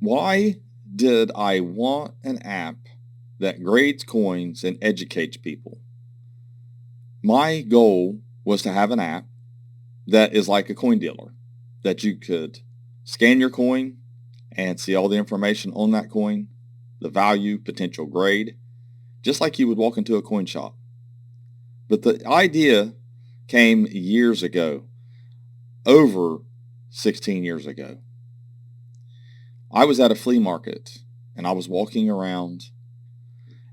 Why did I want an app that grades coins and educates people? My goal was to have an app that is like a coin dealer, that you could scan your coin and see all the information on that coin, the value, potential grade, just like you would walk into a coin shop. But the idea came years ago, over 16 years ago. I was at a flea market and I was walking around,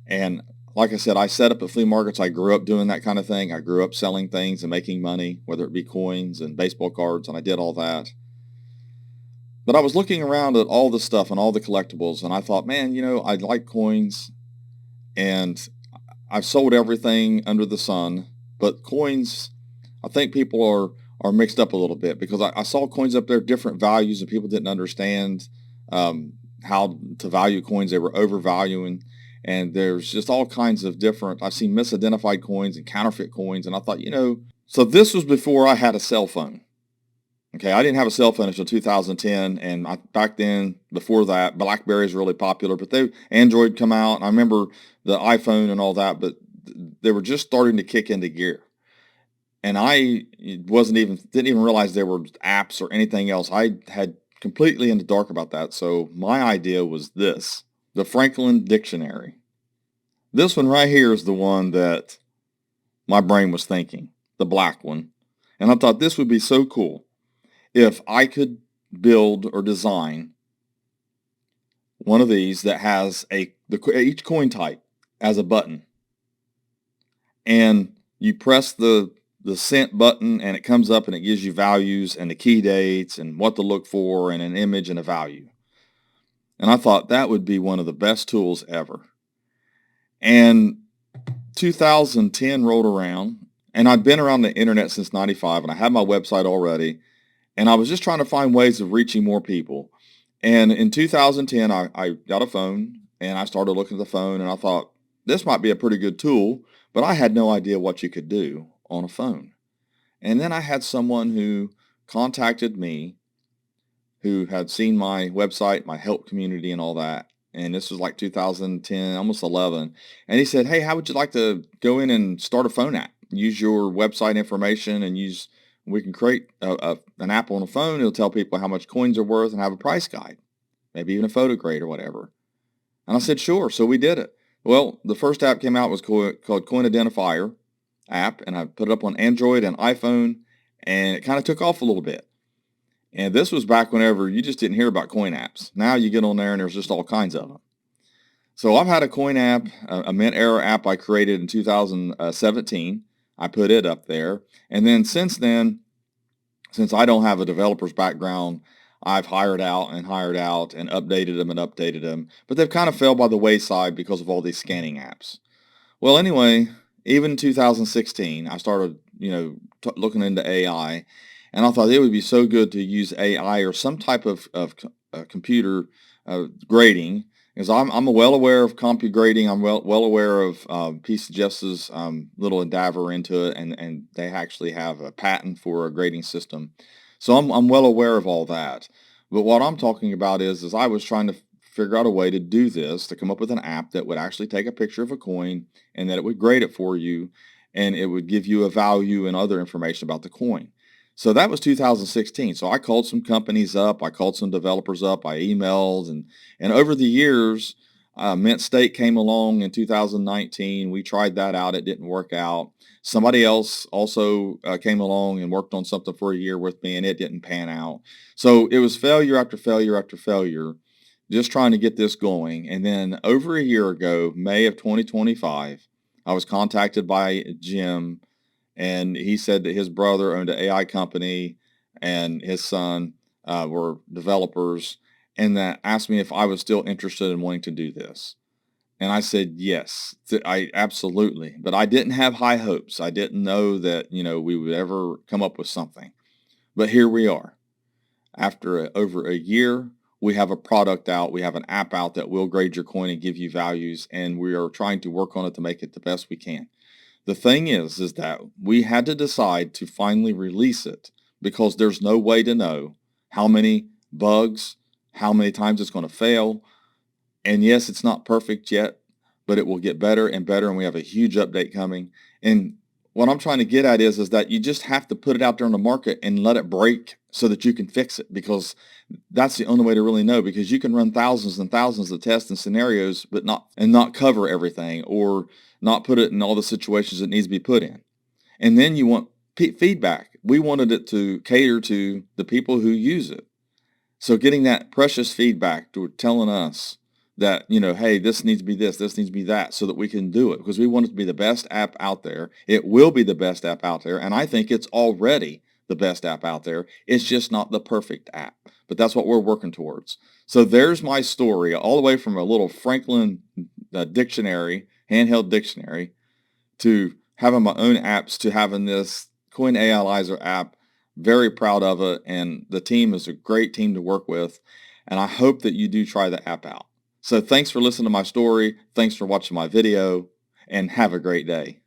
and like I said, I set up at flea markets. I grew up doing that kind of thing. I grew up selling things and making money, whether it be coins and baseball cards, and I did all that. But I was looking around at all the stuff and all the collectibles, and I thought, man, I like coins, and I've sold everything under the sun, but coins, I think people are mixed up a little bit because I saw coins up there, different values, and people didn't understand um, how to value coins. They were overvaluing, and there's just all kinds of different. I've seen misidentified coins and counterfeit coins, and I thought, so this was before I had a cell phone. Okay, I didn't have a cell phone until 2010, and back then, before that, BlackBerry is really popular, but Android come out, and I remember the iPhone and all that, but they were just starting to kick into gear, and I didn't even realize there were apps or anything else. I had completely in the dark about that, so my idea was this: the Franklin Dictionary. This one right here is the one that my brain was thinking, the black one, and I thought this would be so cool if I could build or design one of these that has each coin type as a button, and you press the cent button and it comes up and it gives you values and the key dates and what to look for and an image and a value. And I thought that would be one of the best tools ever. And 2010 rolled around, and I'd been around the internet since 95, and I had my website already, and I was just trying to find ways of reaching more people. And in 2010, I got a phone, and I started looking at the phone, and I thought, this might be a pretty good tool, but I had no idea what you could do on a phone. And then I had someone who contacted me who had seen my website, my help community, and all that. And this was like 2010, almost 11. And he said, hey, how would you like to go in and start a phone app? Use your website information and we can create an app on a phone. It'll tell people how much coins are worth and have a price guide, maybe even a photo grade or whatever. And I said, sure. So we did it. Well, the first app came out was called Coin Identifier app, and I put it up on Android and iPhone, and it kind of took off a little bit. And this was back whenever you just didn't hear about coin apps. Now you get on there and there's just all kinds of them. So I've had a coin app, a Mint Era app I created in 2017. I put it up there. And then, since I don't have a developer's background, I've hired out and updated them. But they've kind of fell by the wayside because of all these scanning apps. Well, anyway, even in 2016, I started, looking into AI, and I thought it would be so good to use AI or some type of computer grading, because I'm well aware of CompuGrading. I'm well aware of PCGES's little endeavor into it, and they actually have a patent for a grading system. So I'm well aware of all that. But what I'm talking about is I was trying to figure out a way to do this, to come up with an app that would actually take a picture of a coin and that it would grade it for you, and it would give you a value and other information about the coin. So that was 2016. So I called some companies up, I called some developers up, I emailed, and over the years, Mint State came along in 2019. We tried that out. It didn't work out. Somebody else also came along and worked on something for a year with me, and it didn't pan out. So it was failure after failure after failure, just trying to get this going. And then over a year ago, May of 2025, I was contacted by Jim, and he said that his brother owned an AI company and his son were developers, and that asked me if I was still interested in wanting to do this. And I said, yes, I absolutely. But I didn't have high hopes. I didn't know that, we would ever come up with something. But here we are. After over a year, we have a product out. We have an app out that will grade your coin and give you values, and we are trying to work on it to make it the best we can. The thing is that we had to decide to finally release it because there's no way to know how many bugs, how many times it's going to fail. And yes, it's not perfect yet, but it will get better and better. And we have a huge update coming. And what I'm trying to get at is that you just have to put it out there in the market and let it break so that you can fix it, because that's the only way to really know, because you can run thousands and thousands of tests and scenarios, but not cover everything, or not put it in all the situations it needs to be put in. And then you want feedback. We wanted it to cater to the people who use it. So getting that precious feedback to telling us that, hey, this needs to be this needs to be that, so that we can do it, because we want it to be the best app out there. It will be the best app out there. And I think it's already the best app out there. It's just not the perfect app, but that's what we're working towards. So there's my story, all the way from a little Franklin dictionary, handheld dictionary, to having my own apps, to having this Coin Analyzer app. Very proud of it, and the team is a great team to work with, and I hope that you do try the app out. So thanks for listening to my story. Thanks for watching my video, and have a great day.